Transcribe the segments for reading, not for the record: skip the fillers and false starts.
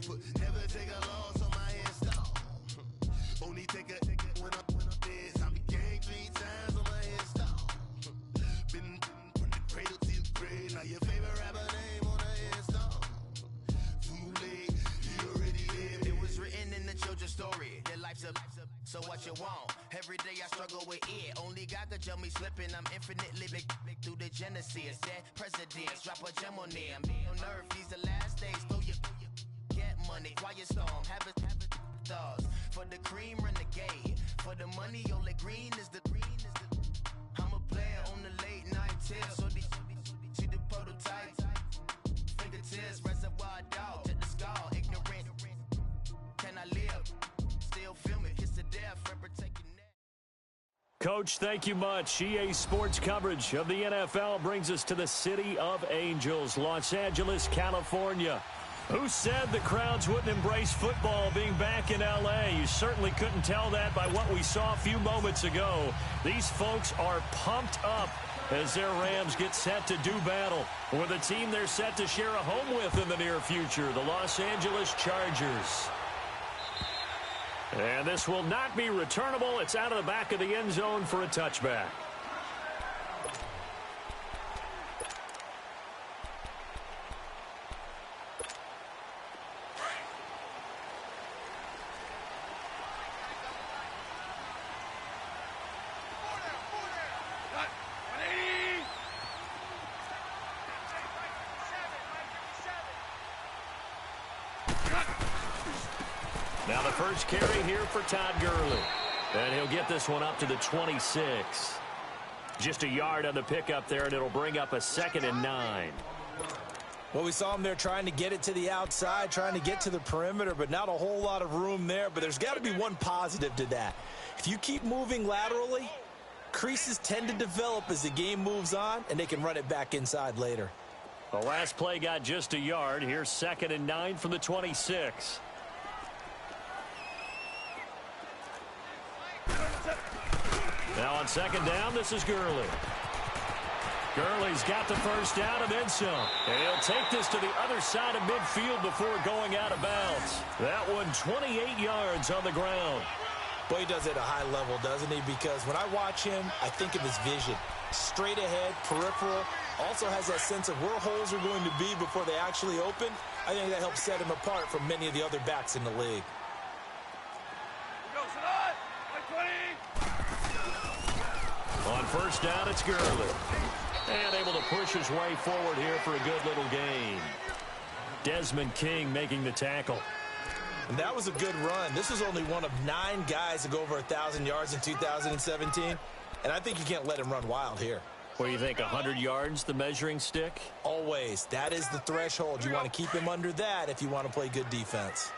Never take a loss on my install. Only take a when I'm dead. I be gang 3 times on my install. Been from the cradle to the grave. Now your favorite rapper name on the install. Too late, you already dead. It was written in the children's story. Their life's a so what you want? Every day I struggle with it. Only God could tell me slipping. I'm infinitely big through the genesis. Dead presidents, drop a gem on them. On earth, these the last days. Throw your get money, quiet storm. Have it thoughts. For the cream, renegade. For the money, only green is the. I'm a player on the late night tips. So they see the prototype. Fingertips, reservoir dog. Check the skull, ignorant. Can I live? Still film it, kiss to death, taking that. Coach, thank you much. EA Sports coverage of the NFL brings us to the City of Angels, Los Angeles, California. Who said the crowds wouldn't embrace football being back in L.A.? You certainly couldn't tell that by what we saw a few moments ago. These folks are pumped up as their Rams get set to do battle with a team they're set to share a home with in the near future, the Los Angeles Chargers. And this will not be returnable. It's out of the back of the end zone for a touchback. Now the first carry here for Todd Gurley. And he'll get this one up to the 26. Just a yard on the pickup there, and it'll bring up a 2nd and 9. Well, we saw him there trying to get it to the outside, trying to get to the perimeter, but not a whole lot of room there. But there's got to be one positive to that. If you keep moving laterally, creases tend to develop as the game moves on, and they can run it back inside later. The last play got just a yard. Here's 2nd and 9 from the 26. Now on 2nd down, this is Gurley. Gurley's got the first down and then some. And he'll take this to the other side of midfield before going out of bounds. That one 28 yards on the ground. Boy, he does it at a high level, doesn't he? Because when I watch him, I think of his vision. Straight ahead, peripheral. Also has that sense of where holes are going to be before they actually open. I think that helps set him apart from many of the other backs in the league. On first down, it's Gurley. And able to push his way forward here for a good little gain. Desmond King making the tackle. And that was a good run. This was only one of 9 guys to go over 1,000 yards in 2017. And I think you can't let him run wild here. What do you think, 100 yards, the measuring stick? Always. That is the threshold. You want to keep him under that if you want to play good defense.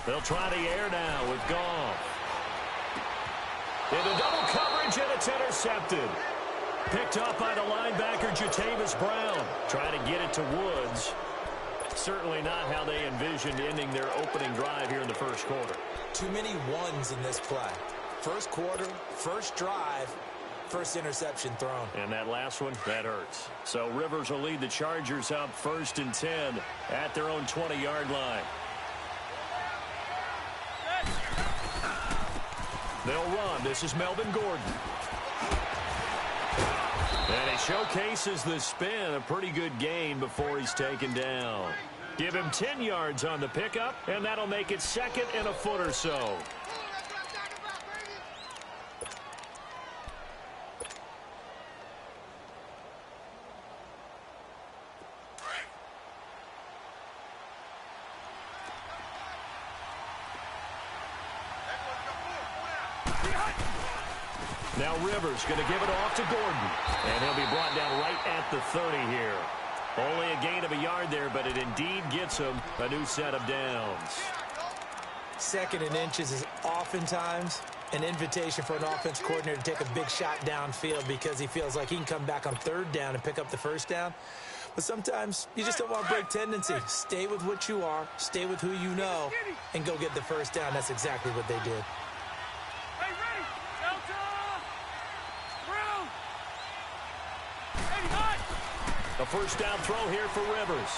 They'll try the air now with Goff. Into double coverage, and it's intercepted. Picked up by the linebacker, Jatavis Brown. Trying to get it to Woods. Certainly not how they envisioned ending their opening drive here in the first quarter. Too many ones in this play. First quarter, first drive, first interception thrown. And that last one, that hurts. So Rivers will lead the Chargers up 1st and 10 at their own 20-yard line. They'll run. This is Melvin Gordon. And he showcases the spin. A pretty good gain before he's taken down. Give him 10 yards on the pickup, and that'll make it 2nd and a foot or so. Now Rivers going to give it off to Gordon. And he'll be brought down right at the 30 here. Only a gain of a yard there, but it indeed gets him a new set of downs. 2nd and inches is oftentimes an invitation for an offense coordinator to take a big shot downfield because he feels like he can come back on 3rd down and pick up the first down. But sometimes you just don't want to break tendency. Stay with what you are, stay with who you know, and go get the first down. That's exactly what they did. Hey, ready? Delta! A first down throw here for Rivers.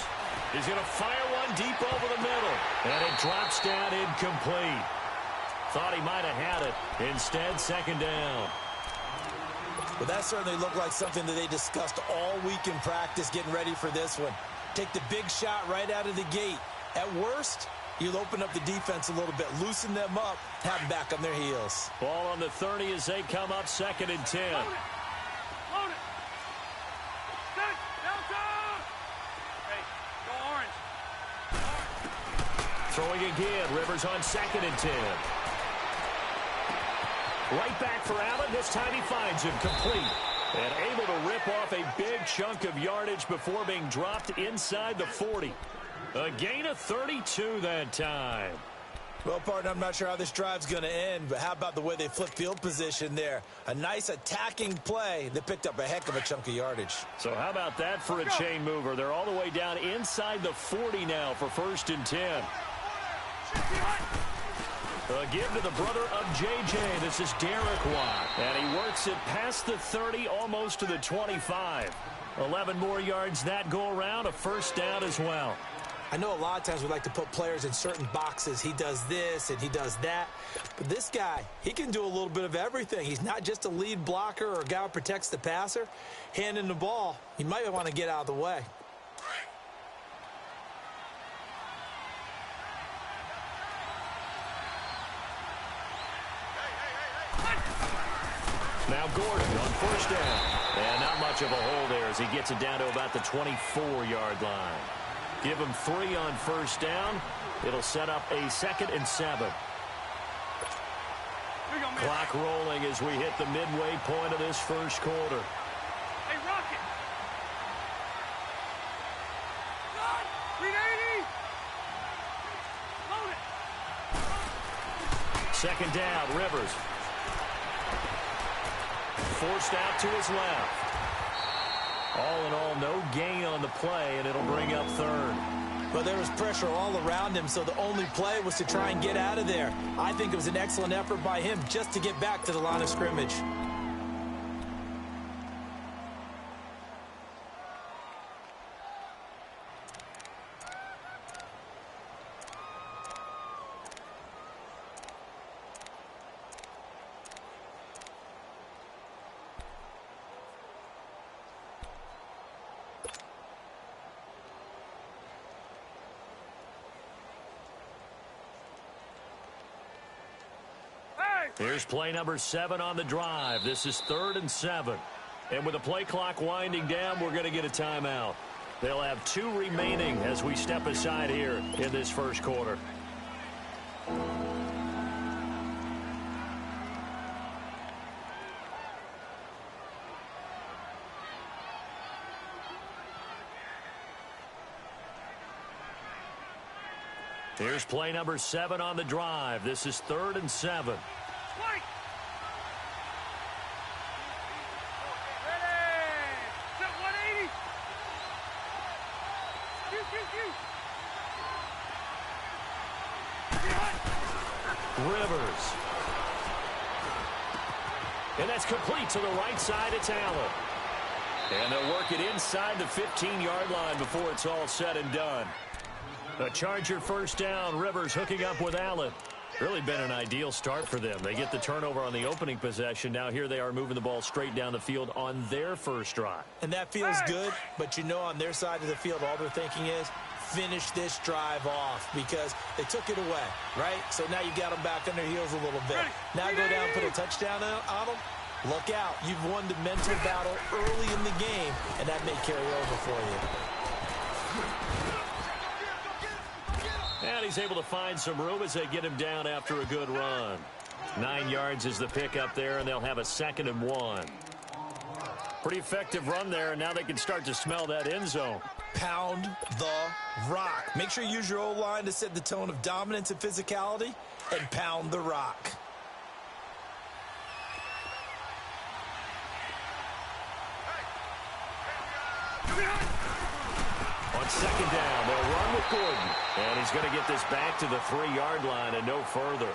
He's going to fire one deep over the middle. And it drops down incomplete. Thought he might have had it. Instead, second down. Well, that certainly looked like something that they discussed all week in practice getting ready for this one. Take the big shot right out of the gate. At worst, you'll open up the defense a little bit, loosen them up, have them back on their heels. Ball on the 30 as they come up 2nd and 10. Load it. Load it. Set. Downtown. Hey, go orange. Throwing again. Rivers on 2nd and 10. Right back for Allen. This time he finds him complete. And able to rip off a big chunk of yardage before being dropped inside the 40. A gain of 32 that time. Well, partner, I'm not sure how this drive's going to end, but how about the way they flipped field position there? A nice attacking play that picked up a heck of a chunk of yardage. So how about that for a chain mover? They're all the way down inside the 40 now for 1st and 10. A give to the brother of J.J. This is Derek Watt. And he works it past the 30, almost to the 25. 11 more yards that go around, a first down as well. I know a lot of times we like to put players in certain boxes. He does this and he does that. But this guy, he can do a little bit of everything. He's not just a lead blocker or a guy who protects the passer. Handing the ball, he might want to get out of the way. Now Gordon on first down. And not much of a hole there as he gets it down to about the 24-yard line. Give him 3 on first down. It'll set up a 2nd and 7. Clock rolling as we hit the midway point of this first quarter. Hey, Rocket. 380. Load it. Second down, Rivers. Forced out to his left. All in all, no gain on the play, and it'll bring up 3rd. But there was pressure all around him, so the only play was to try and get out of there. I think it was an excellent effort by him just to get back to the line of scrimmage. Here's play number 7 on the drive. This is 3rd and 7. And with the play clock winding down, we're going to get a timeout. They'll have 2 remaining as we step aside here in this first quarter. Here's play number 7 on the drive. This is 3rd and 7. Rivers. And that's complete to the right side. It's Allen. And they'll work it inside the 15-yard line before it's all said and done. A Charger first down. Rivers hooking up with Allen. Really been an ideal start for them. They get the turnover on the opening possession. Now here they are moving the ball straight down the field on their first drive. And that feels good, but you know on their side of the field all they're thinking is finish this drive off because they took it away, right? So now you got them back on their heels a little bit. Now go down, put a touchdown on them. Look out. You've won the mental battle early in the game, and that may carry over for you. And he's able to find some room as they get him down after a good run. 9 yards is the pickup there, and they'll have a 2nd and 1. Pretty effective run there, and now they can start to smell that end zone. Pound the rock. Make sure you use your O-line to set the tone of dominance and physicality, and pound the rock. On second down, they'll run with Gordon. And he's going to get this back to the 3-yard line and no further.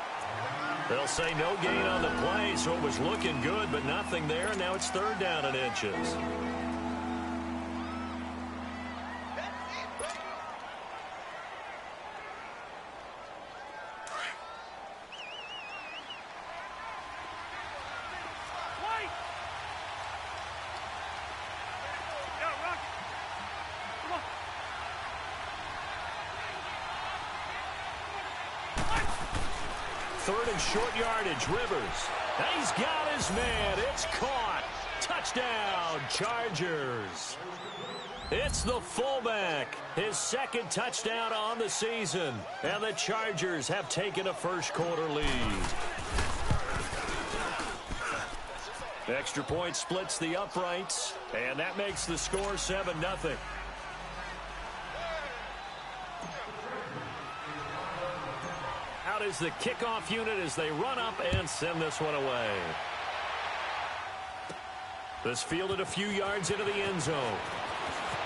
They'll say no gain on the play, so it was looking good, but nothing there. Now it's 3rd down and inches. third and short yardage. Rivers. He's got his man. It's caught. Touchdown, Chargers. It's the fullback. His second touchdown on the season. And the Chargers have taken a first-quarter lead. Extra point splits the uprights, and that makes the score 7-0. Out is the kickoff unit as they run up and send this one away. This fielded a few yards into the end zone.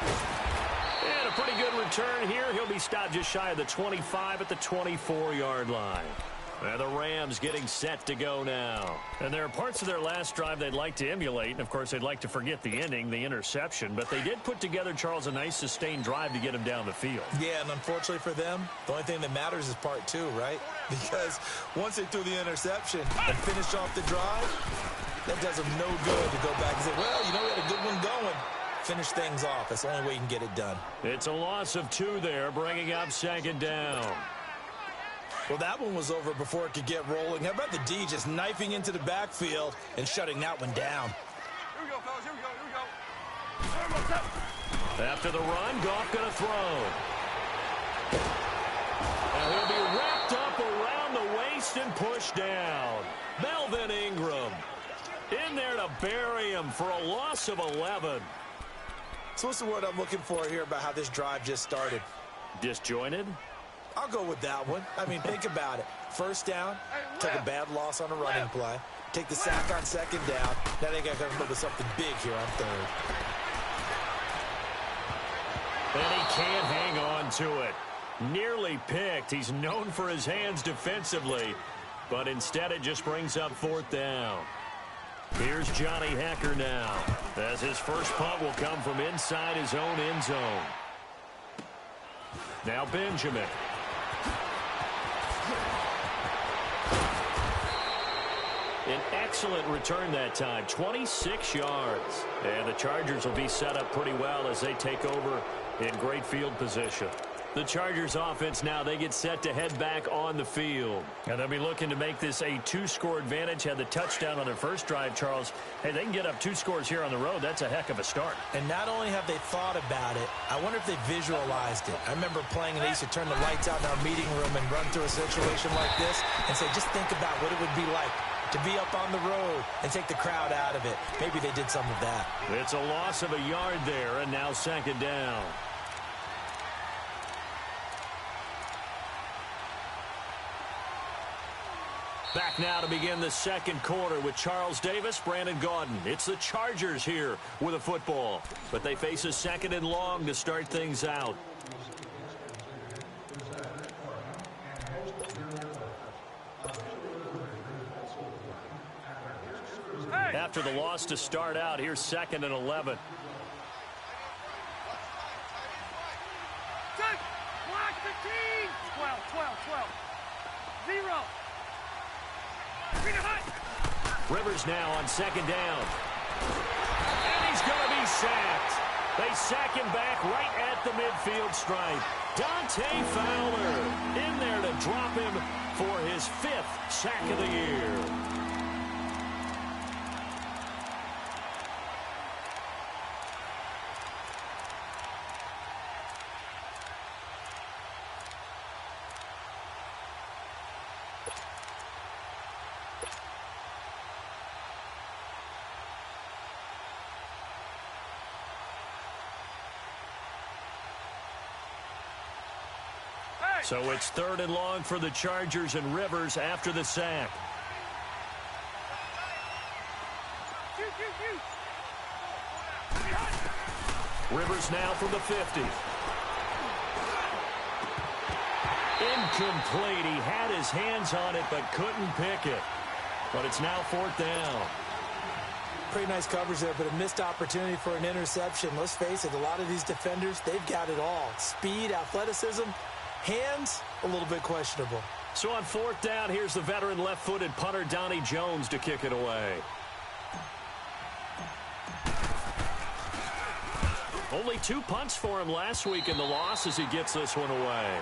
And a pretty good return here. He'll be stopped just shy of the 25 at the 24-yard line. And the Rams getting set to go now. And there are parts of their last drive they'd like to emulate. And, of course, they'd like to forget the ending, the interception. But they did put together, Charles, a nice sustained drive to get him down the field. Yeah, and unfortunately for them, the only thing that matters is part two, right? Because once they threw the interception and finished off the drive, that does them no good to go back and say, well, you know, we had a good one going. Finish things off. That's the only way you can get it done. It's a loss of 2 there, bringing up second down. Well, that one was over before it could get rolling. How about the D just knifing into the backfield and shutting that one down? Here we go, fellas. Here we go. After the run, Goff going to throw. And he'll be wrapped up around the waist and pushed down. Melvin Ingram in there to bury him for a loss of 11. So what's the word I'm looking for here about how this drive just started? Disjointed? I'll go with that one. I mean, think about it. First down, took a bad loss on a running play. Take the sack on second down. Now they got to come up with something big here on third. And he can't hang on to it. Nearly picked. He's known for his hands defensively, but instead it just brings up fourth down. Here's Johnny Hecker now, as his first punt will come from inside his own end zone. Now Benjamin. An excellent return that time, 26 yards. And the Chargers will be set up pretty well as they take over in great field position. The Chargers offense now, they get set to head back on the field. And they'll be looking to make this a 2-score advantage. Had the touchdown on their first drive, Charles. Hey, they can get up 2 scores here on the road. That's a heck of a start. And not only have they thought about it, I wonder if they visualized it. I remember playing and they used to turn the lights out in our meeting room and run through a situation like this and say, just think about what it would be like to be up on the road and take the crowd out of it. Maybe they did some of that. It's a loss of a yard there, and now second down. Back now to begin the second quarter with Charles Davis, Brandon Gaudin. It's the Chargers here with a football, but they face a second and long to start things out. After the loss to start out, here's second and 11. Block 15. 12, 12, 12. 0. Rivers now on second down. And he's going to be sacked. They sack him back right at the midfield stripe. Dante Fowler in there to drop him for his 5th sack of the year. So it's third and long for the Chargers and Rivers after the sack. Rivers now from the 50. Incomplete. He had his hands on it but couldn't pick it. But it's now fourth down. Pretty nice coverage there, but a missed opportunity for an interception. Let's face it, a lot of these defenders, they've got it all. Speed, athleticism, hands, a little bit questionable. So on fourth down, here's the veteran left-footed punter Donnie Jones to kick it away. Only 2 punts for him last week in the loss as he gets this one away.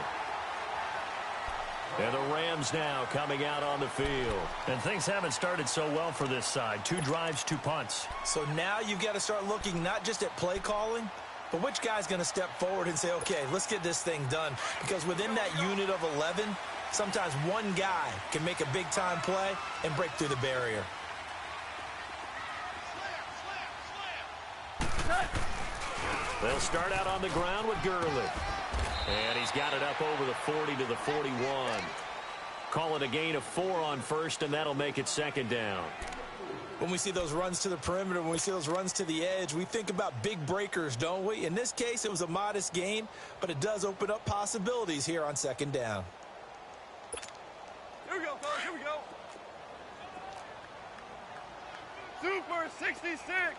And the Rams now coming out on the field. And things haven't started so well for this side. 2 drives, 2 punts. So now you've got to start looking not just at play calling, but which guy's going to step forward and say, okay, let's get this thing done. Because within that unit of 11, sometimes one guy can make a big-time play and break through the barrier. They'll start out on the ground with Gurley. And he's got it up over the 40 to the 41. Call it a gain of 4 on first, and that'll make it second down. When we see those runs to the perimeter, when we see those runs to the edge, we think about big breakers, don't we? In this case, it was a modest gain, but it does open up possibilities here on second down. Here we go, fellas. Here we go. Super 66.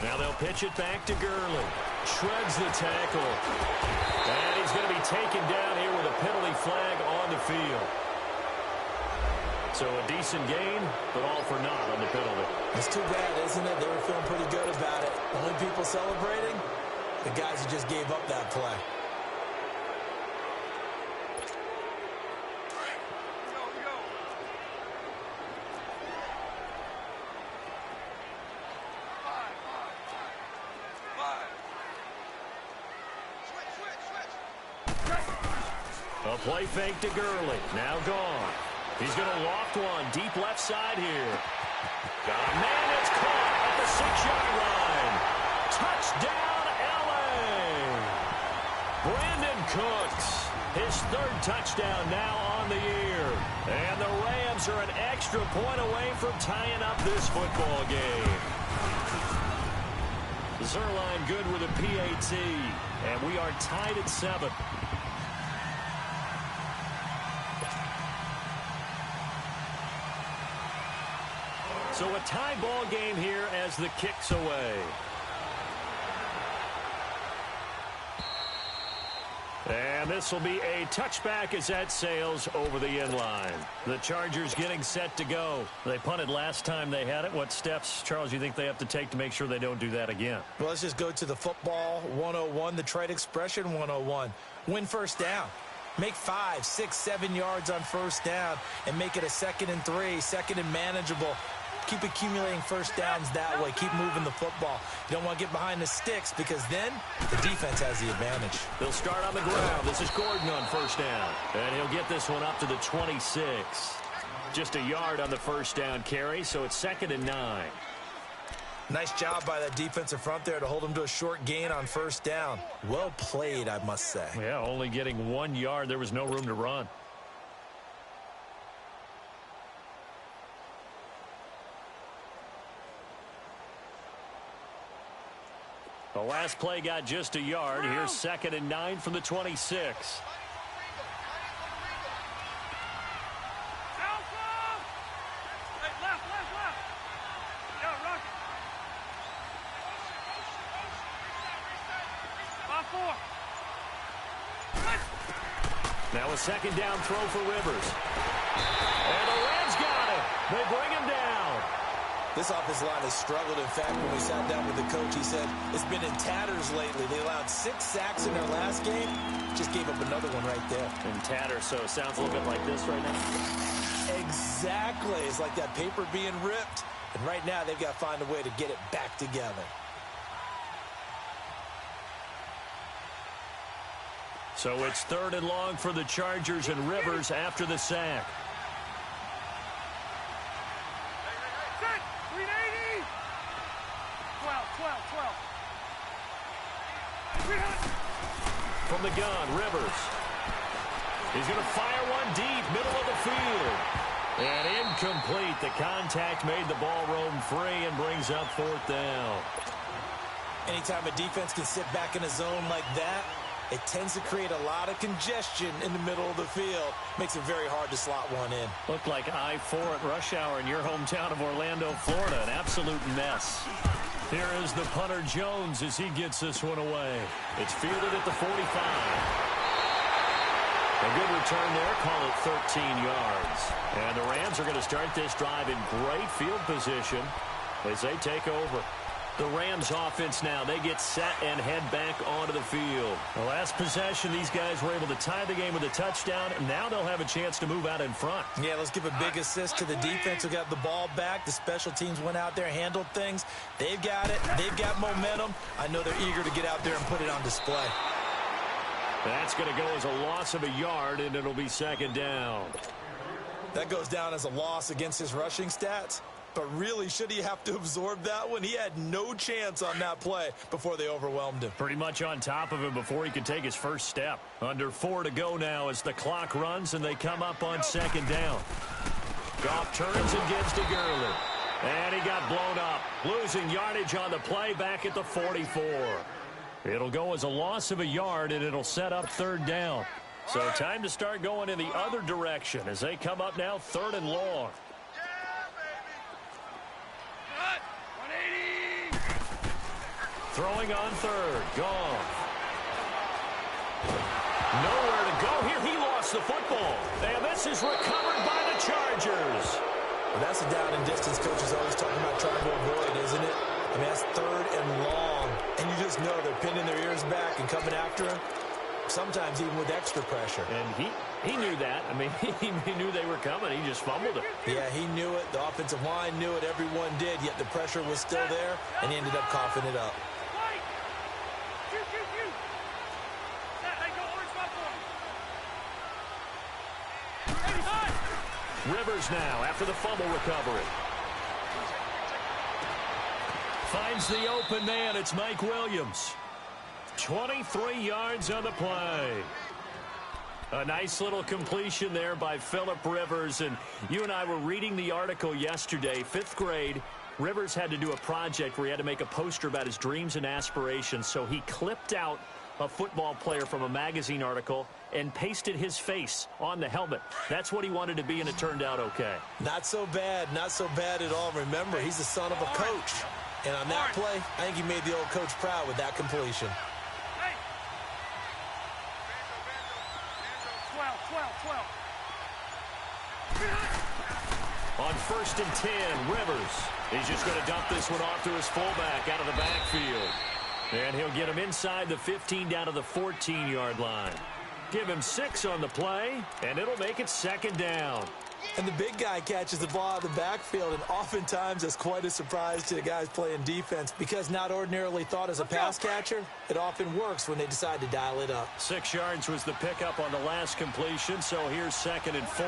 Now they'll pitch it back to Gurley. Shreds the tackle. And he's going to be taken down here with a penalty flag on the field. So a decent gain, but all for naught on the penalty. It's too bad, isn't it? They were feeling pretty good about it. Only people celebrating, the guys who just gave up that play. A play fake to Gurley. Now gone. He's going to loft one deep left side here. Got a man that's caught at the 6-yard line. Touchdown, L.A. Brandon Cooks, his 3rd touchdown now on the year. And the Rams are an extra point away from tying up this football game. Zerline good with a PAT. And we are tied at 7. So a tie ball game here as the kick's away. And this will be a touchback as that sails over the end line. The Chargers getting set to go. They punted last time they had it. What steps, Charles, you think they have to take to make sure they don't do that again? Well, let's just go to the football 101, the trade expression 101. Win first down. Make 5, 6, 7 yards on first down and make it a 2nd and 3, 2nd and manageable. Keep accumulating first downs that way. Keep moving the football. You don't want to get behind the sticks because then the defense has the advantage. They'll start on the ground. This is Gordon on first down. And he'll get this one up to the 26. Just a yard on the first down carry, so it's 2nd and 9. Nice job by that defensive front there to hold him to a short gain on first down. Well played, I must say. Yeah, only getting 1 yard. There was no room to run. The last play got just a yard. Here's 2nd and 9 from the 26. Now a 2nd down throw for Rivers. And the Rams got it. They bring him down. This offensive line has struggled. In fact, when we sat down with the coach, he said it's been in tatters lately. They allowed 6 sacks in their last game. Just gave up another one right there. In tatters, so it sounds a little bit like this right now. Exactly. It's like that paper being ripped. And right now, they've got to find a way to get it back together. So it's 3rd and long for the Chargers and Rivers after the sack. From the gun, Rivers. He's going to fire one deep, middle of the field. And incomplete. The contact made the ball roam free and brings up 4th down. Anytime a defense can sit back in a zone like that, it tends to create a lot of congestion in the middle of the field. Makes it very hard to slot one in. Looked like I-4 at rush hour in your hometown of Orlando, Florida. An absolute mess. Here is the punter Jones as he gets this one away. It's fielded at the 45. A good return there, call it 13 yards. And the Rams are going to start this drive in great field position as they take over. The Rams offense now, they get set and head back onto the field. The last possession, these guys were able to tie the game with a touchdown, and now they'll have a chance to move out in front. Yeah, let's give a big assist to the defense who got the ball back. The special teams went out there, handled things. They've got it. They've got momentum. I know they're eager to get out there and put it on display. That's going to go as a loss of a yard, and it'll be second down. That goes down as a loss against his rushing stats. But really, should he have to absorb that one? He had no chance on that play before they overwhelmed him. Pretty much on top of him before he could take his first step. Under 4 to go now as the clock runs and they come up on second down. Goff turns and gives to Gurley. And he got blown up. Losing yardage on the play back at the 44. It'll go as a loss of a yard, and it'll set up third down. So time to start going in the other direction as they come up now third and long. Throwing on third. Goff. Nowhere to go here. He lost the football. And this is recovered by the Chargers. Well, that's a down and distance coach is always talking about trying to avoid, isn't it? I mean, that's third and long. And you just know they're pinning their ears back and coming after him. Sometimes even with extra pressure. And he knew that. I mean, he knew they were coming. He just fumbled it. Yeah, he knew it. The offensive line knew it. Everyone did. Yet the pressure was still there, and he ended up coughing it up. Rivers now after the fumble recovery. Finds the open man. It's Mike Williams. 23 yards on the play. A nice little completion there by Phillip Rivers. And you and I were reading the article yesterday, 5th grade. Rivers had to do a project where he had to make a poster about his dreams and aspirations. So he clipped out a football player from a magazine article and pasted his face on the helmet. That's what he wanted to be, and it turned out okay. Not so bad. Not so bad at all. Remember, he's the son of a coach. And on that play, I think he made the old coach proud with that completion. On 1st and 10, Rivers. He's just going to dump this one off to his fullback out of the backfield. And he'll get him inside the 15 down to the 14-yard line. Give him 6 on the play, and it'll make it second down. And the big guy catches the ball out of the backfield, and oftentimes it's quite a surprise to the guys playing defense because not ordinarily thought as a pass catcher, it often works when they decide to dial it up. 6 yards was the pickup on the last completion, so here's 2nd and 4.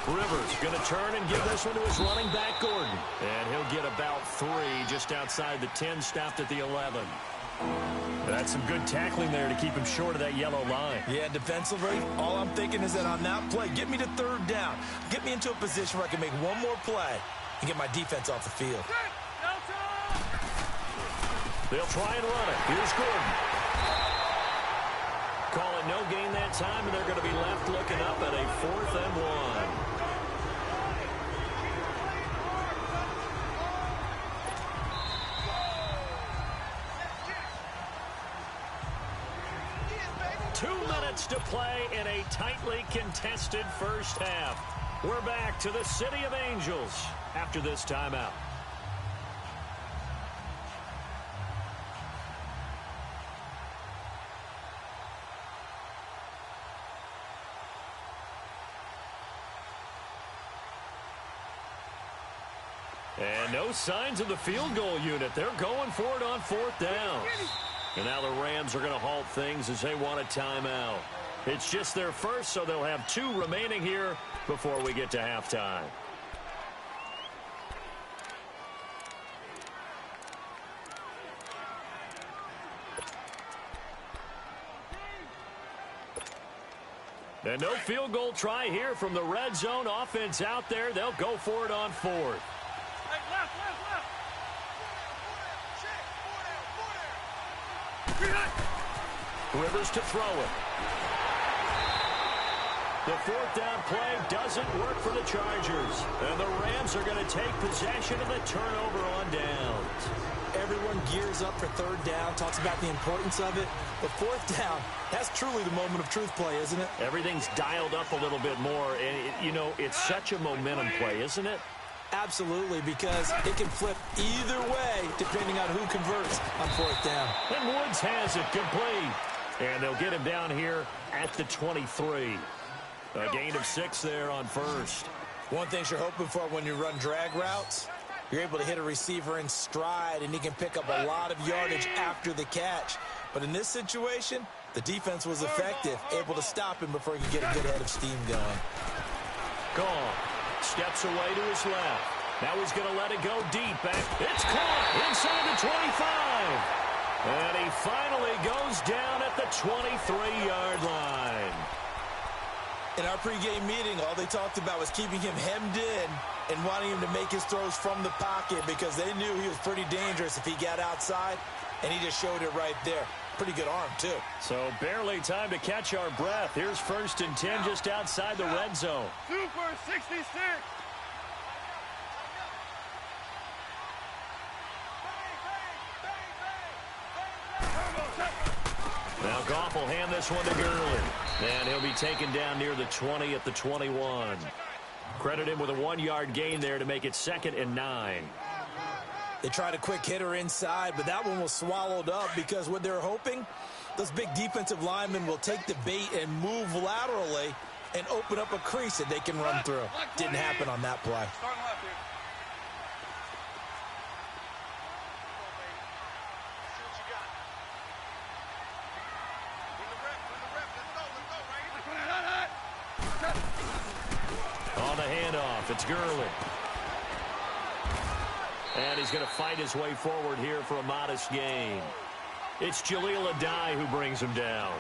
Rivers going to turn and give this one to his running back, Gordon. And he'll get about 3 just outside the 10, stopped at the 11. That's some good tackling there to keep him short of that yellow line. Yeah, defensively, all I'm thinking is that on that play, get me to third down. Get me into a position where I can make one more play and get my defense off the field. They'll try and run it. Here's Gordon. Call it no gain that time, and they're going to be left looking up at a 4th and 1. To play in a tightly contested first half. We're back to the City of Angels after this timeout. And no signs of the field goal unit. They're going for it on 4th down. And now the Rams are going to halt things as they want a timeout. It's just their first, so they'll have 2 remaining here before we get to halftime. And no field goal try here from the red zone offense out there. They'll go for it on 4th. Rivers to throw it. The 4th down play doesn't work for the Chargers. And the Rams are going to take possession of the turnover on downs. Everyone gears up for third down, talks about the importance of it. But 4th down, that's truly the moment of truth play, isn't it? Everything's dialed up a little bit more. And, you know, it's such a momentum play, isn't it? Absolutely, because it can flip either way depending on who converts on fourth down. And Woods has it complete. And they'll get him down here at the 23. A gain of 6 there on first. One thing you're hoping for when you run drag routes, you're able to hit a receiver in stride, and he can pick up a lot of yardage after the catch. But in this situation, the defense was effective, able to stop him before he could get a good head of steam going. Gone. Steps away to his left. Now he's going to let it go deep. Back. It's caught inside the 25. And he finally goes down at the 23-yard line. In our pregame meeting, all they talked about was keeping him hemmed in and wanting him to make his throws from the pocket because they knew he was pretty dangerous if he got outside, and he just showed it right there. Pretty good arm, too. So barely time to catch our breath. Here's 1st and 10 just outside the red zone. Super 66. Now Goff will hand this one to Gurley. And he'll be taken down near the 20 at the 21. Credit him with a 1-yard gain there to make it 2nd and 9. They tried a quick hitter inside, but that one was swallowed up because what they're hoping, those big defensive linemen will take the bait and move laterally and open up a crease that they can run through. Didn't happen on that play. Starting left here. On the handoff, it's Gurley. And he's going to fight his way forward here for a modest gain. It's Jaleel Adai who brings him down.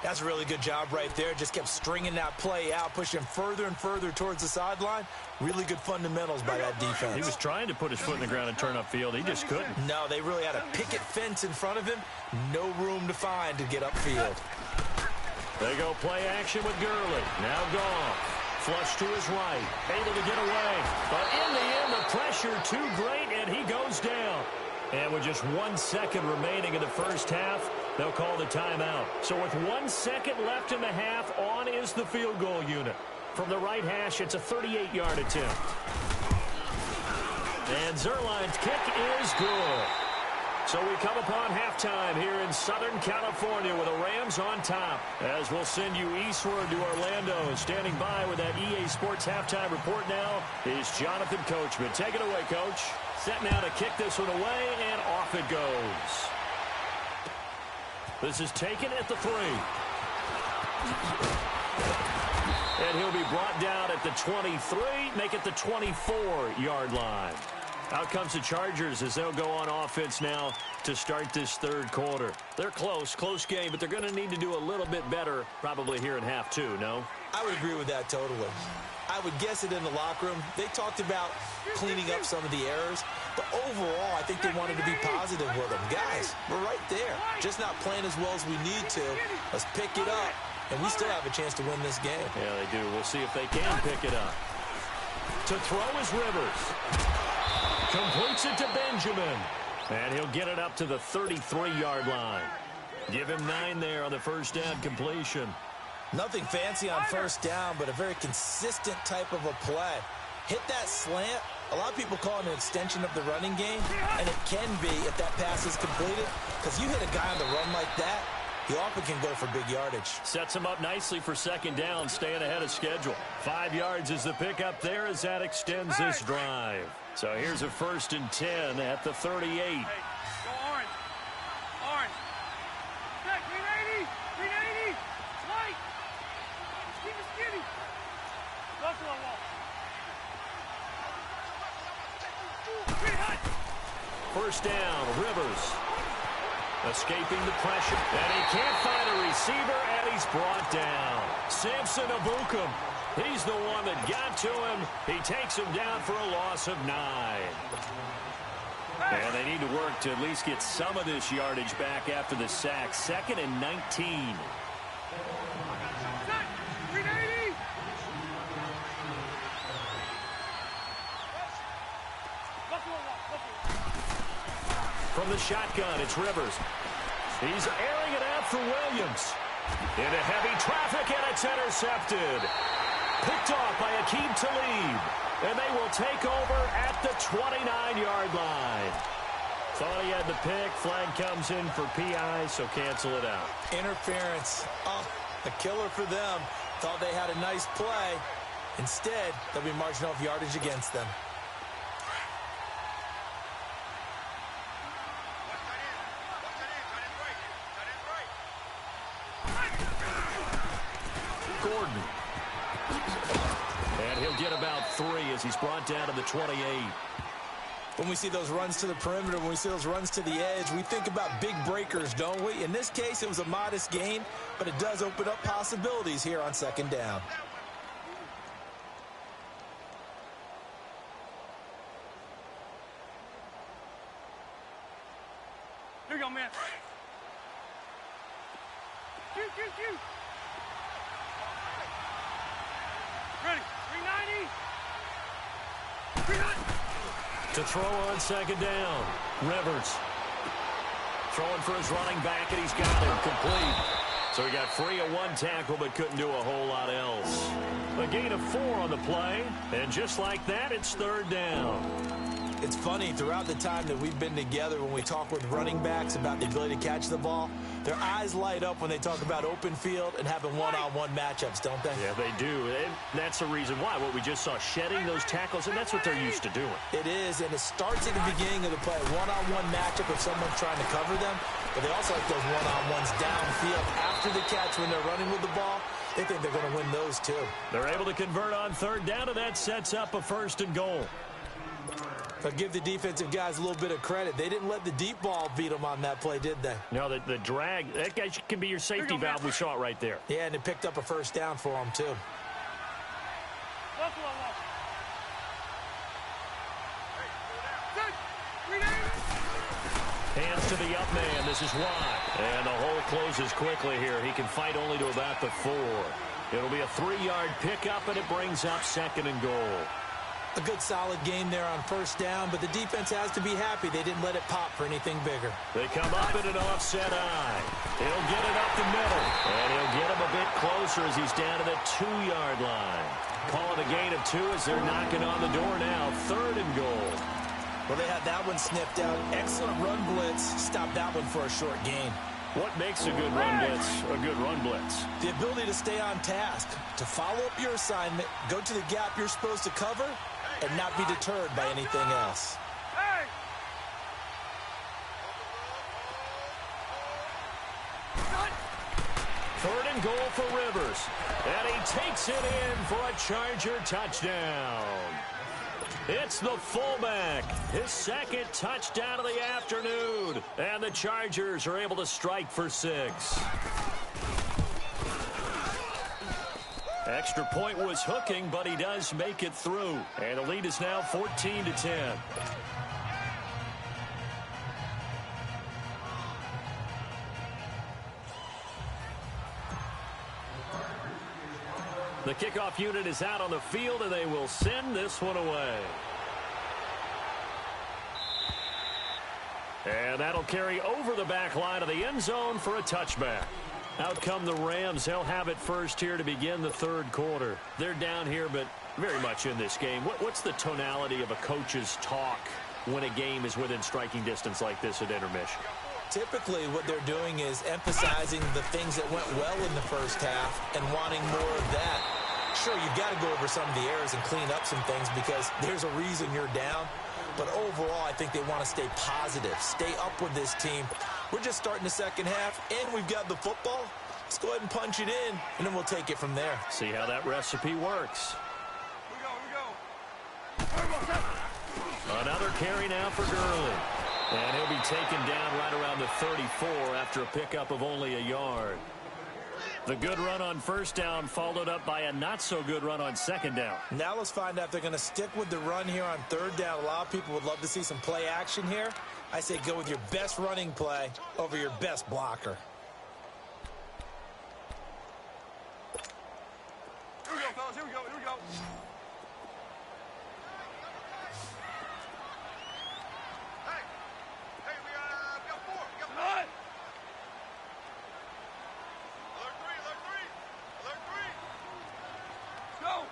That's a really good job right there. Just kept stringing that play out, pushing him further and further towards the sideline. Really good fundamentals by that defense. He was trying to put his foot in the ground and turn upfield. He just couldn't. No, they really had a picket fence in front of him. No room to find to get upfield. They go play action with Gurley. Now Goff. Flush to his right. Able to get away. But in the end, the pressure too great, and he goes down. And with just 1 second remaining in the first half, they'll call the timeout. So with 1 second left in the half, on is the field goal unit. From the right hash, it's a 38-yard attempt. And Zerline's kick is good. So we come upon halftime here in Southern California with the Rams on top. As we'll send you eastward to Orlando. Standing by with that EA Sports halftime report now is Jonathan Coachman. Take it away, Coach. Set now to kick this one away, and off it goes. This is taken at the 3. And he'll be brought down at the 23, make it the 24-yard line. Out comes the Chargers as they'll go on offense now to start this third quarter. They're close game, but they're going to need to do a little bit better probably here in half 2, no? I would agree with that totally. I would guess it in the locker room. They talked about cleaning up some of the errors, but overall, I think they wanted to be positive with them. Guys, we're right there. Just not playing as well as we need to. Let's pick it up, and we still have a chance to win this game. Yeah, they do. We'll see if they can pick it up. To throw is Rivers. Completes it to Benjamin. And he'll get it up to the 33-yard line. Give him 9 there on the first down completion. Nothing fancy on first down, but a very consistent type of a play. Hit that slant. A lot of people call it an extension of the running game, and it can be if that pass is completed, because you hit a guy on the run like that, he often can go for big yardage. Sets him up nicely for second down, staying ahead of schedule. 5 yards is the pickup there as that extends this drive. So here's a 1st and 10 at the 38. Hey, go orange. Orange. Back, 380. 380. Light. Keep it skinny. Buffalo wall. First down, Rivers. Escaping the pressure. And he can't find a receiver, and he's brought down. Samson Abukum. He's the one that got to him. He takes him down for a loss of 9. And they need to work to at least get some of this yardage back after the sack. 2nd and 19. From the shotgun, it's Rivers. He's airing it out for Williams. Into heavy traffic, and it's intercepted. Picked off by Aqib Talib. And they will take over at the 29-yard line. Thought he had the pick. Flag comes in for PI, so cancel it out. Interference. Oh, a killer for them. Thought they had a nice play. Instead, they'll be marching off yardage against them. Gordon. And he'll get about 3 as he's brought down to the 28. When we see those runs to the perimeter, when we see those runs to the edge, we think about big breakers, don't we? In this case, it was a modest gain, but it does open up possibilities here on second down. Here you go, man. Shoot. Ready. 390. 390. To throw on second down. Rivers. Throwing for his running back, and he's got him complete. So he got free of 1 tackle, but couldn't do a whole lot else. A gain of 4 on the play, and just like that, it's third down. It's funny, throughout the time that we've been together, when we talk with running backs about the ability to catch the ball, their eyes light up when they talk about open field and having one-on-one matchups, don't they? Yeah, they do. And that's the reason why. What we just saw, shedding those tackles, and that's what they're used to doing. It is, and it starts at the beginning of the play. One-on-one matchup if someone's trying to cover them, but they also like those one-on-ones downfield after the catch when they're running with the ball. They think they're going to win those, too. They're able to convert on third down, and that sets up a 1st and goal. But give the defensive guys a little bit of credit. They didn't let the deep ball beat them on that play, did they? No, the drag, that guy can be your safety valve. We saw it right there. Yeah, and it picked up a 1st down for them, too. Buffalo. Hands to the up man. This is wide. And the hole closes quickly here. He can fight only to about the 4. It'll be a 3-yard pickup, and it brings up 2nd and goal. A good solid game there on 1st down, but the defense has to be happy they didn't let it pop for anything bigger. They come up in an offset eye. He'll get it up the middle, and he'll get him a bit closer as he's down to the 2-yard line. Calling a gain of 2 as they're knocking on the door now. 3rd and goal. Well, they had that one sniffed out. Excellent run blitz. Stop that one for a short gain. What makes a good run blitz a good run blitz? The ability to stay on task, to follow up your assignment, go to the gap you're supposed to cover, and not be deterred by anything else. Hey! Third and goal for Rivers. And he takes it in for a Charger touchdown. It's the fullback. His 2nd touchdown of the afternoon. And the Chargers are able to strike for 6. Extra point was hooking, but he does make it through. And the lead is now 14-10. The kickoff unit is out on the field, and they will send this one away. And that'll carry over the back line of the end zone for a touchback. Out come the Rams. They'll have it first here to begin the 3rd quarter. They're down here, but very much in this game. What's the tonality of a coach's talk when a game is within striking distance like this at intermission? Typically, what they're doing is emphasizing the things that went well in the 1st half and wanting more of that. Sure, you've got to go over some of the errors and clean up some things because there's a reason you're down. But overall, I think they want to stay positive, stay up with this team. We're just starting the 2nd half, and we've got the football. Let's go ahead and punch it in, and then we'll take it from there. See how that recipe works. Here we go. Another carry now for Gurley. And he'll be taken down right around the 34 after a pickup of only a yard. The good run on 1st down followed up by a not-so-good run on 2nd down. Now let's find out if they're going to stick with the run here on 3rd down. A lot of people would love to see some play action here. I say go with your best running play over your best blocker. Here we go, fellas. Here we go. Hey, we got 4. We got 4. Alert 3. Go.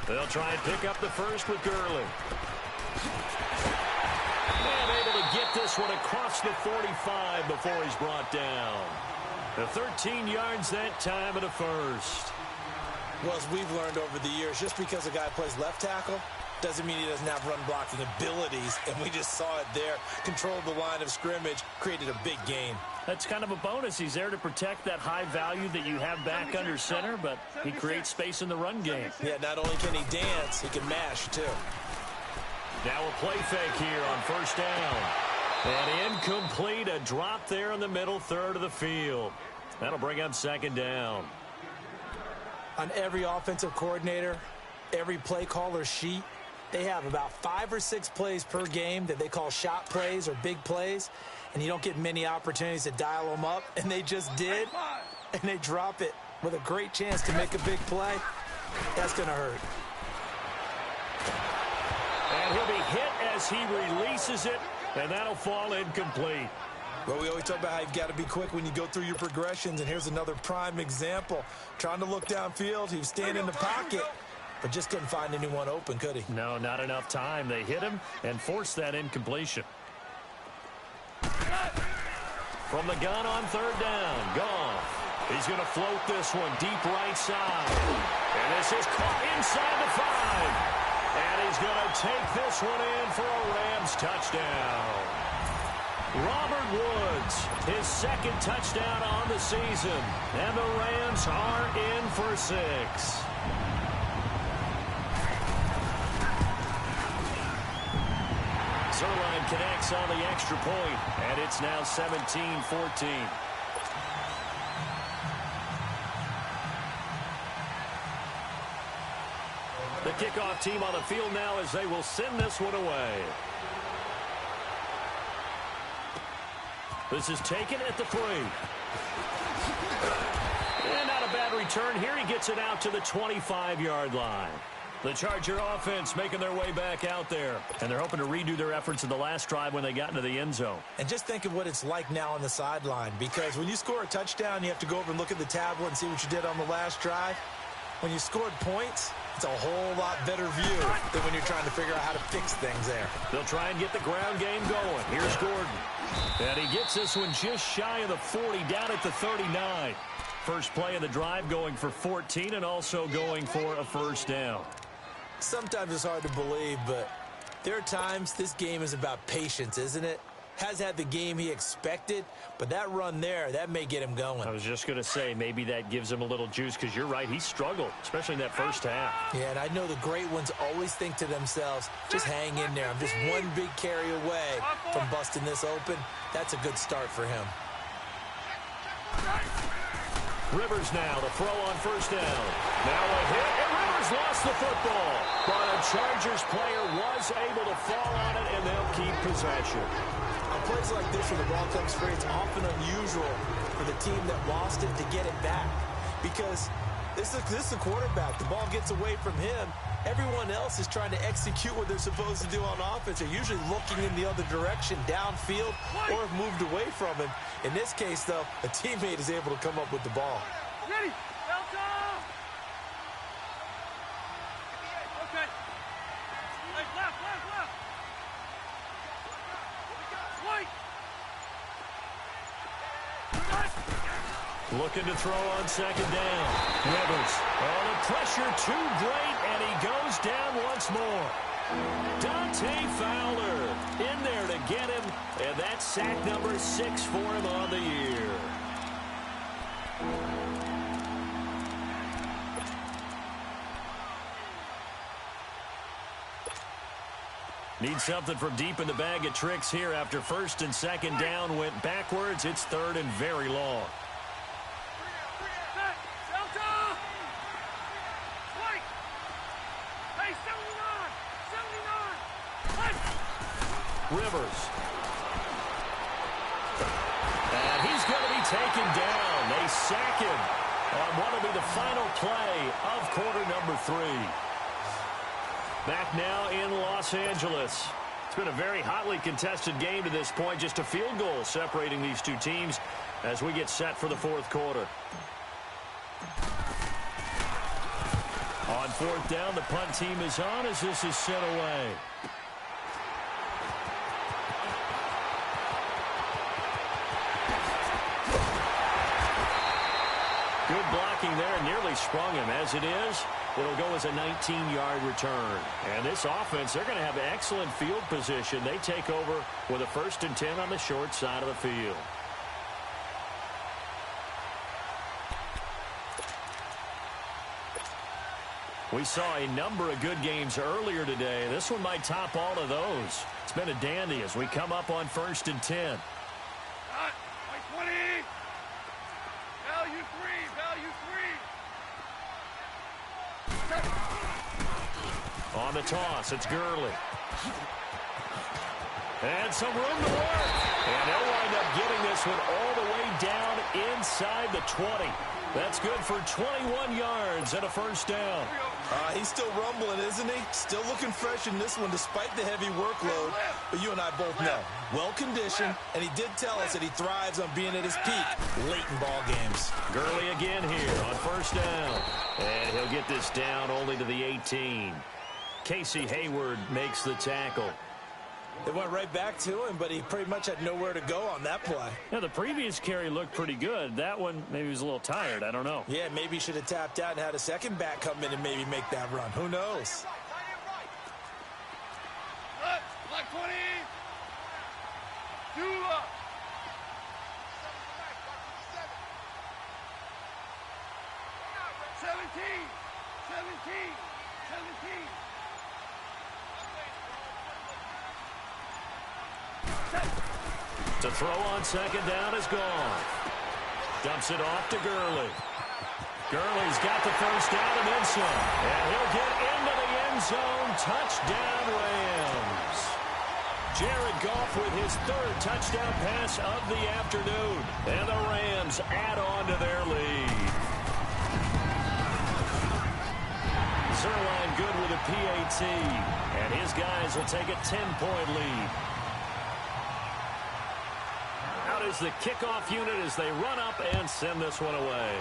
They'll try and pick up the first with Gurley. And able to get this one across the 45 before he's brought down. The 13 yards that time at a first. Well, as we've learned over the years, just because a guy plays left tackle doesn't mean he doesn't have run-blocking abilities, and we just saw it there. Controlled the line of scrimmage, created a big gain. That's kind of a bonus. He's there to protect that high value that you have back under center, but he creates space in the run game. Yeah, not only can he dance, he can mash, too. Now a play fake here on first down. And incomplete, a drop there in the middle third of the field. That'll bring up second down. On every offensive coordinator, every play caller sheet, they have about 5 or 6 plays per game that they call shot plays or big plays, and you don't get many opportunities to dial them up, and they just did, and they drop it with a great chance to make a big play. That's going to hurt. And he'll be hit as he releases it, and that'll fall incomplete. Well, we always talk about how you've got to be quick when you go through your progressions, and here's another prime example. Trying to look downfield, he was standing in the pocket, but just couldn't find anyone open, could he? No, not enough time. They hit him and forced that incompletion. From the gun on third down, Goff. He's going to float this one deep right side. And this is caught inside the 5. And he's going to take this one in for a Rams touchdown. Robert Woods, his second touchdown on the season. And the Rams are in for 6. Zerline connects on the extra point, and it's now 17-14. The kickoff team on the field now as they will send this one away. This is taken at the 3. And not a bad return here. He gets it out to the 25-yard line. The Charger offense making their way back out there. And they're hoping to redo their efforts in the last drive when they got into the end zone. And just think of what it's like now on the sideline. Because when you score a touchdown, you have to go over and look at the tablet and see what you did on the last drive. When you scored points, it's a whole lot better view than when you're trying to figure out how to fix things there. They'll try and get the ground game going. Here's Gordon. And he gets this one just shy of the 40, down at the 39. First play of the drive going for 14 and also going for a first down. Sometimes it's hard to believe, but there are times this game is about patience, isn't it? Has had the game he expected, but that run there, that may get him going. I was just going to say, maybe that gives him a little juice because you're right, he struggled, especially in that first half. Yeah, and I know the great ones always think to themselves, just hang in there. I'm just one big carry away from busting this open. That's a good start for him. Rivers now, the throw on first down. Now a hit, and Rivers lost the football. But a Chargers player was able to fall on it, and they'll keep possession. On plays like this where the ball comes free, it's often unusual for the team that lost it to get it back. Because this is the quarterback. The ball gets away from him. Everyone else is trying to execute what they're supposed to do on offense. They're usually looking in the other direction, downfield, or have moved away from him. In this case, though, a teammate is able to come up with the ball. Ready? Delta! Okay. Hey, left. White. Looking to throw on second down. Rivers. Oh, the pressure too great, and he goes down once more. Dante Fowler in there to get him, and that's sack number 6 for him on the year. Need something from deep in the bag of tricks here after first and second down went backwards. It's third and very long. Rivers. And he's going to be taken down. They sack him on what will be the final play of quarter number 3. Back now in Los Angeles. It's been a very hotly contested game to this point. Just a field goal separating these two teams as we get set for the fourth quarter. On fourth down, the punt team is on as this is sent away. Good blocking there, nearly sprung him. As it is, it'll go as a 19-yard return. And this offense, they're going to have excellent field position. They take over with a 1st and 10 on the short side of the field. We saw a number of good games earlier today. This one might top all of those. It's been a dandy as we come up on 1st and 10. Cut. Like 20. Value 3. On the toss, it's Gurley. And some room to work. And they'll wind up getting this one all the way down inside the 20. That's good for 21 yards and a 1st down. He's still rumbling, isn't he? Still looking fresh in this one despite the heavy workload. But you and I both know, well-conditioned, and he did tell us that he thrives on being at his peak late in ball games. Gurley again here on 1st down. And he'll get this down only to the 18. Casey Hayward makes the tackle. They went right back to him, but he pretty much had nowhere to go on that play. Now, the previous carry looked pretty good. That one, maybe he was a little tired. I don't know. Yeah, maybe he should have tapped out and had a second back come in and maybe make that run. Who knows? Like 20. 2 up. 17. 17. To throw on 2nd down is gone. Dumps it off to Gurley. Gurley's got the 1st down and then some. And he'll get into the end zone. Touchdown, Rams. Jared Goff with his 3rd touchdown pass of the afternoon. And the Rams add on to their lead. Zerline good with a PAT. And his guys will take a 10-point lead. Out is the kickoff unit as they run up and send this one away.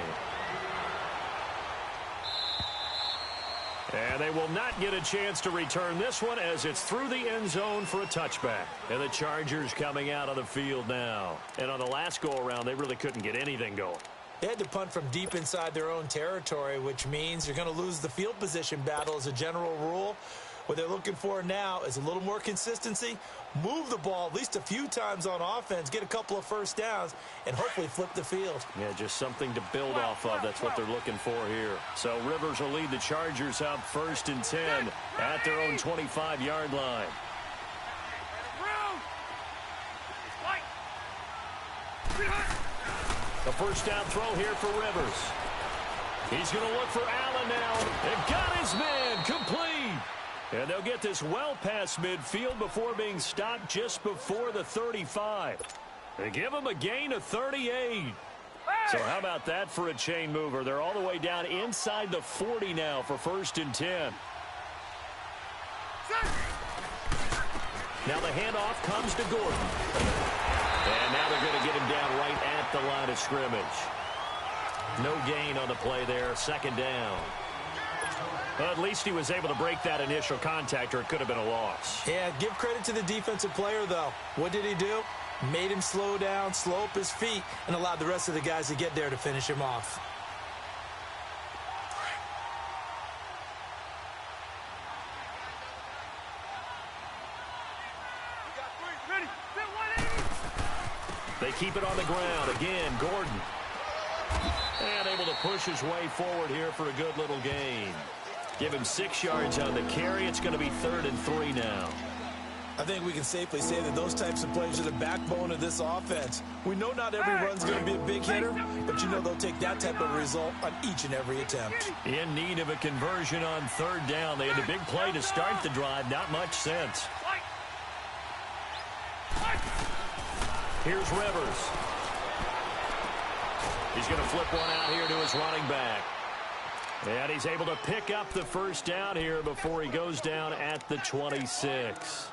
And they will not get a chance to return this one as it's through the end zone for a touchback. And the Chargers coming out on the field now. And on the last go-around, they really couldn't get anything going. They had to punt from deep inside their own territory, which means you're going to lose the field position battle as a general rule. What they're looking for now is a little more consistency, move the ball at least a few times on offense, get a couple of 1st downs, and hopefully flip the field. Yeah, just something to build off of. That's what they're looking for here. So Rivers will lead the Chargers out 1st and 10 at their own 25-yard line. The 1st down throw here for Rivers. He's going to look for Allen now. They've got his man complete. And they'll get this well past midfield before being stopped just before the 35. They give him a gain of 38. So how about that for a chain mover? They're all the way down inside the 40 now for 1st and 10. Now the handoff comes to Gordon. And now they're going to get him down right at the line of scrimmage. No gain on the play there, 2nd down. Well, at least he was able to break that initial contact, or it could have been a loss. Yeah, give credit to the defensive player, though. What did he do? Made him slow down, slow up his feet, and allowed the rest of the guys to get there to finish him off. They keep it on the ground. Again, Gordon. And able to push his way forward here for a good little gain. Give him 6 yards on the carry. It's going to be 3rd and 3 now. I think we can safely say that those types of plays are the backbone of this offense. We know not every run's going to be a big hitter, but you know they'll take that type of result on each and every attempt. In need of a conversion on 3rd down. They had a big play to start the drive. Not much sense. Here's Rivers. He's going to flip one out here to his running back. And he's able to pick up the 1st down here before he goes down at the 26.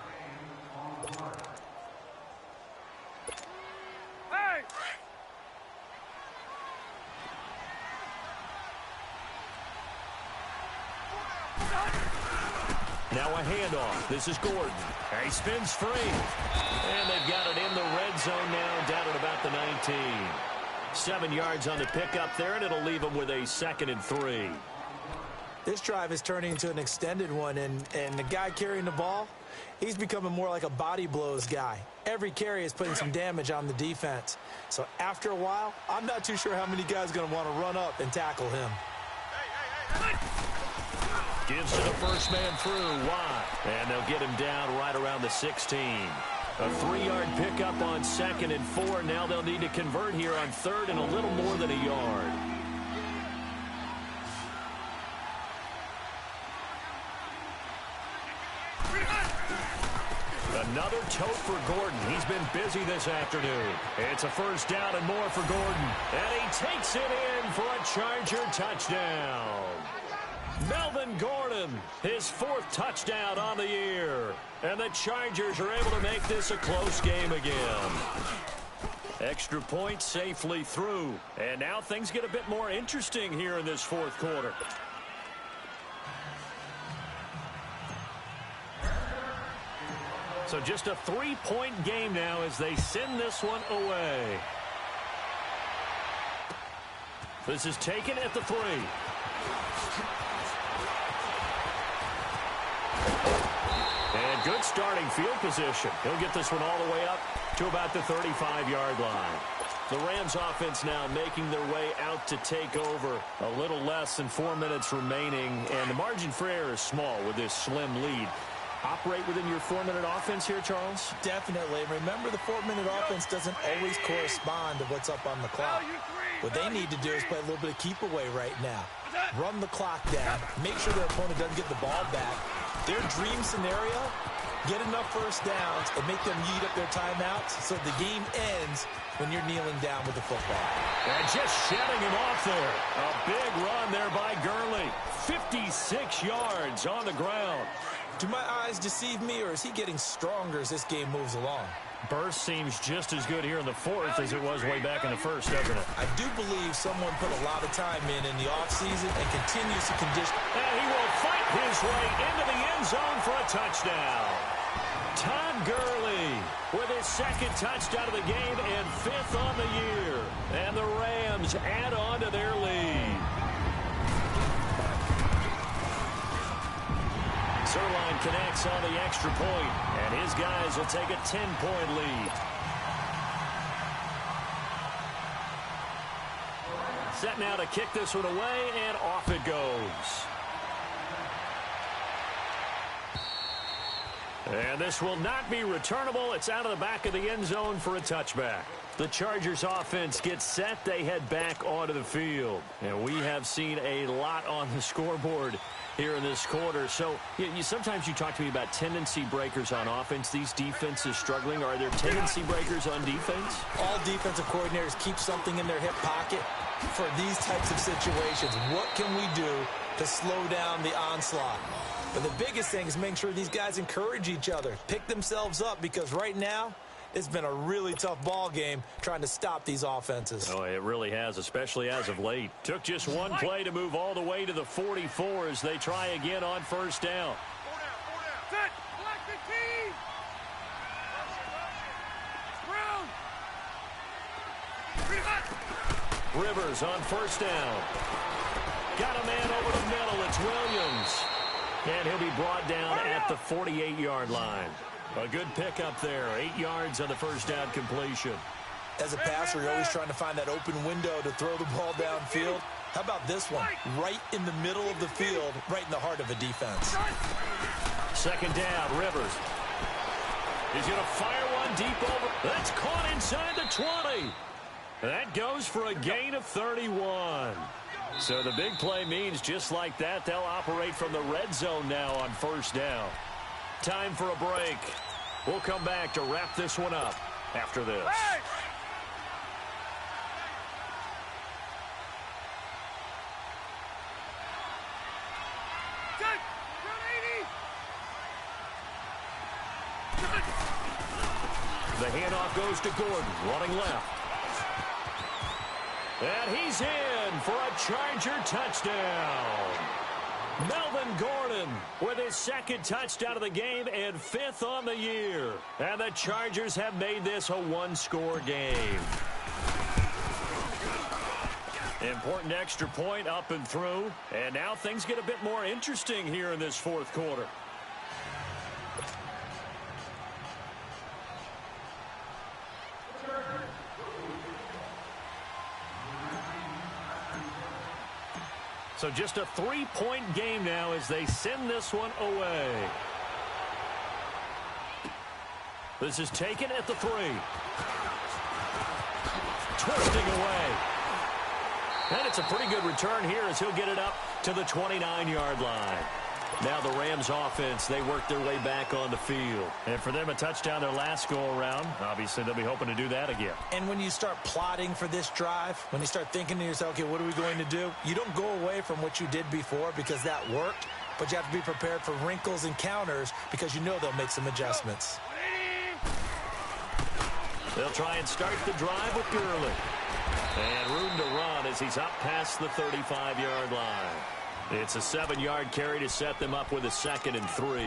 Now a handoff. This is Gordon. He spins free. And they've got it in the red zone now, down at about the 19. 7 yards on the pickup there, and it'll leave them with a 2nd and 3. This drive is turning into an extended one, and the guy carrying the ball, he's becoming more like a body blows guy. Every carry is putting some damage on the defense. So after a while, I'm not too sure how many guys are going to want to run up and tackle him. Gives to the first man through, wide. And they'll get him down right around the 16. A 3-yard pickup on 2nd and 4. Now they'll need to convert here on 3rd and a little more than a yard. Another tote for Gordon. He's been busy this afternoon. It's a 1st down and more for Gordon. And he takes it in for a Charger touchdown. Melvin Gordon, his 4th touchdown on the year. And the Chargers are able to make this a close game again. Extra point safely through. And now things get a bit more interesting here in this 4th quarter. So just a 3-point game now as they send this one away. This is taken at the 3. And good starting field position. He'll get this one all the way up to about the 35-yard line. The Rams offense now making their way out to take over. A little less than 4 minutes remaining, and the margin for error is small with this slim lead. Operate within your 4-minute offense here, Charles? Definitely. Remember, the 4-minute offense doesn't always correspond to what's up on the clock. What they need to do is play a little bit of keep away right now. Run the clock down. Make sure their opponent doesn't get the ball back. Their dream scenario, get enough 1st downs and make them eat up their timeouts so the game ends when you're kneeling down with the football. And just shedding him off there. A big run there by Gurley. 56 yards on the ground. Do my eyes deceive me, or is he getting stronger as this game moves along? Burst seems just as good here in the 4th as it was way back in the 1st, doesn't it? I do believe someone put a lot of time in the offseason and continues to condition. And he will fight his way into the end zone for a touchdown. Todd Gurley with his 2nd touchdown of the game and 5th on the year. And the Rams add on to their lead. Sirline connects on the extra point, and his guys will take a 10-point lead. Set now to kick this one away, and off it goes. And this will not be returnable. It's out of the back of the end zone for a touchback. The Chargers offense gets set. They head back onto the field. And we have seen a lot on the scoreboard here in this quarter. So sometimes you talk to me about tendency breakers on offense. These defenses struggling. Are there tendency breakers on defense? All defensive coordinators keep something in their hip pocket for these types of situations. What can we do to slow down the onslaught? But the biggest thing is making sure these guys encourage each other, pick themselves up, because right now it's been a really tough ball game trying to stop these offenses. Oh, it really has, especially as of late. Took just one play to move all the way to the 44 as they try again on 1st down. Set. Black 15. Brown. Rivers on 1st down. Got a man over the middle. It's Williams. And he'll be brought down at the 48-yard line. A good pickup there. 8 yards on the 1st down completion. As a passer, you're always trying to find that open window to throw the ball downfield. How about this one? Right in the middle of the field, right in the heart of a defense. 2nd down, Rivers. He's going to fire one deep over. That's caught inside the 20. That goes for a gain of 31. So the big play means just like that, they'll operate from the red zone now on 1st down. Time for a break. We'll come back to wrap this one up after this. Hey! Set. Brown 80. The handoff goes to Gordon, running left. And he's in for a Charger touchdown. Melvin Gordon with his second touchdown of the game and 5th on the year. And the Chargers have made this a one-score game. Important extra point up and through. And now things get a bit more interesting here in this fourth quarter. So just a 3-point game now as they send this one away. This is taken at the 3. Twisting away. And it's a pretty good return here as he'll get it up to the 29-yard line. Now the Rams offense, they work their way back on the field. And for them, a touchdown their last go-around. Obviously, they'll be hoping to do that again. And when you start plotting for this drive, when you start thinking to yourself, okay, what are we going to do? You don't go away from what you did before because that worked, but you have to be prepared for wrinkles and counters because you know they'll make some adjustments. They'll try and start the drive with Gurley. And room to run as he's up past the 35-yard line. It's a 7-yard carry to set them up with a 2nd and 3.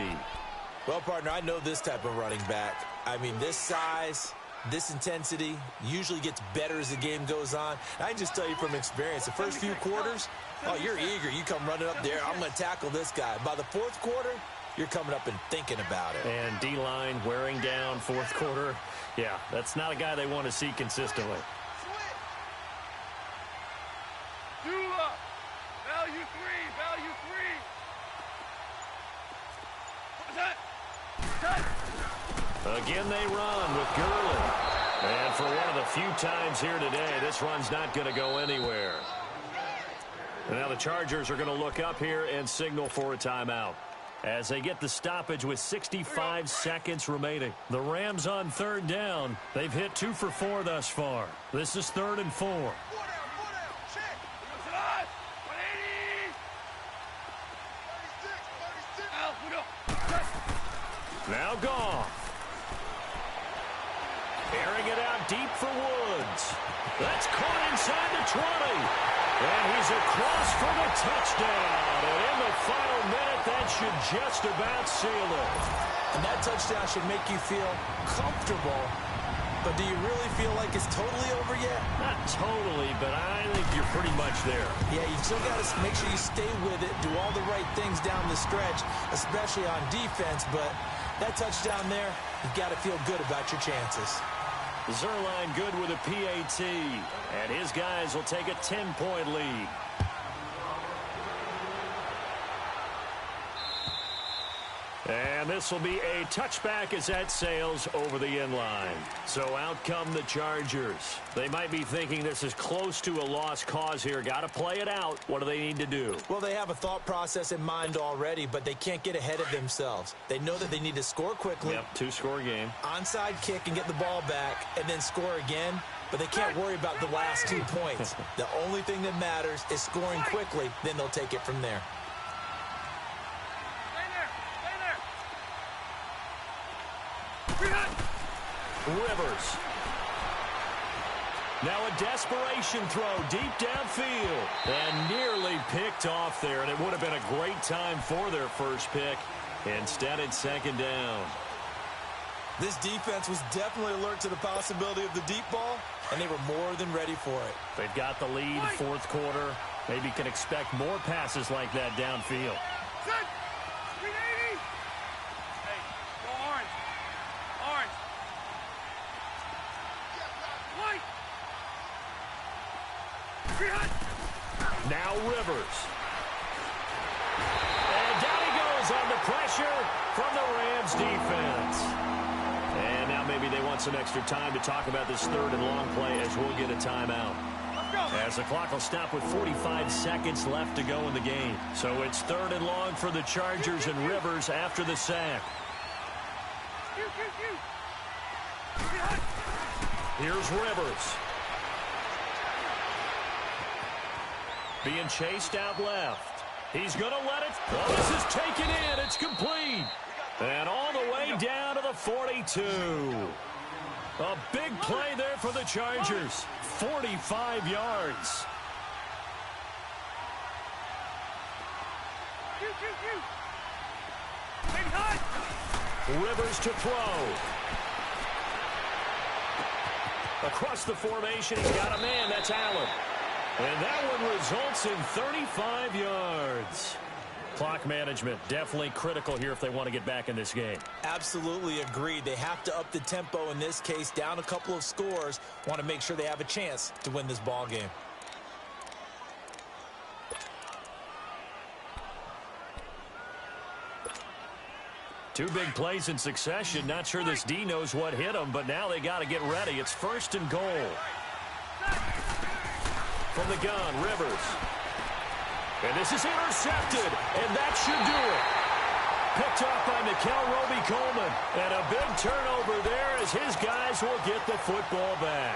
Well, partner, I know this type of running back. I mean, this size, this intensity usually gets better as the game goes on. I can just tell you from experience, the first few quarters, oh, you're eager. You come running up there, I'm going to tackle this guy. By the fourth quarter, you're coming up and thinking about it. And D-line wearing down fourth quarter. Yeah, that's not a guy they want to see consistently. Again, they run with Gurley. And for one of the few times here today, this run's not going to go anywhere. And now the Chargers are going to look up here and signal for a timeout as they get the stoppage with 65 seconds remaining. The Rams on 3rd down. They've hit 2 for 4 thus far. This is 3rd and 4. Now Goff. Airing it out deep for Woods. That's caught inside the 20. And he's across for the touchdown. And in the final minute, that should just about seal it. And that touchdown should make you feel comfortable. But do you really feel like it's totally over yet? Not totally, but I think you're pretty much there. Yeah, you still got to make sure you stay with it, do all the right things down the stretch, especially on defense. But that touchdown there, you've got to feel good about your chances. Zerline good with a PAT, and his guys will take a 10-point lead. And this will be a touchback as that sails over the end line. So out come the Chargers. They might be thinking this is close to a lost cause here. Got to play it out. What do they need to do? Well, they have a thought process in mind already, but they can't get ahead of themselves. They know that they need to score quickly. Yep, 2-score game. Onside kick and get the ball back and then score again. But they can't worry about the last 2 points. The only thing that matters is scoring quickly. Then they'll take it from there. Rivers. Now a desperation throw deep downfield. And nearly picked off there. And it would have been a great time for their first pick. Instead, it's 2nd down. This defense was definitely alert to the possibility of the deep ball, and they were more than ready for it. They've got the lead, fourth quarter. Maybe can expect more passes like that downfield. Now Rivers. And down he goes on the pressure from the Rams defense. And now maybe they want some extra time to talk about this 3rd and long play as we'll get a timeout. As the clock will stop with 45 seconds left to go in the game. So it's 3rd and long for the Chargers and Rivers after the sack. Here's Rivers. Being chased out left. He's going to let it. Oh, this is taken in. It's complete. And all the way down to the 42. A big play there for the Chargers. 45 yards. Baby Hunt! Rivers to throw. Across the formation, he's got a man. That's Allen. And that one results in 35 yards. Clock management definitely critical here if they want to get back in this game. Absolutely agreed. They have to up the tempo in this case, down a couple of scores. Want to make sure they have a chance to win this ball game. Two big plays in succession. Not sure this D knows what hit him, but now they got to get ready. It's 1st and goal. From the gun, Rivers. And this is intercepted, and that should do it. Picked off by Nikel Roby-Coleman. And a big turnover there as his guys will get the football back.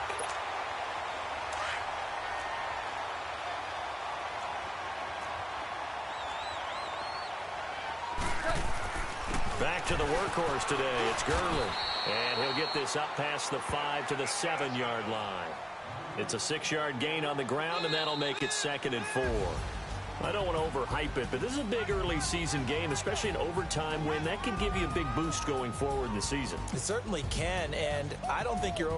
Back to the workhorse today. It's Gurley. And he'll get this up past the 5 to the 7-yard line. It's a 6-yard gain on the ground, and that'll make it 2nd and 4. I don't want to overhype it, but this is a big early season game, especially an overtime win. That can give you a big boost going forward in the season. It certainly can, and I don't think you're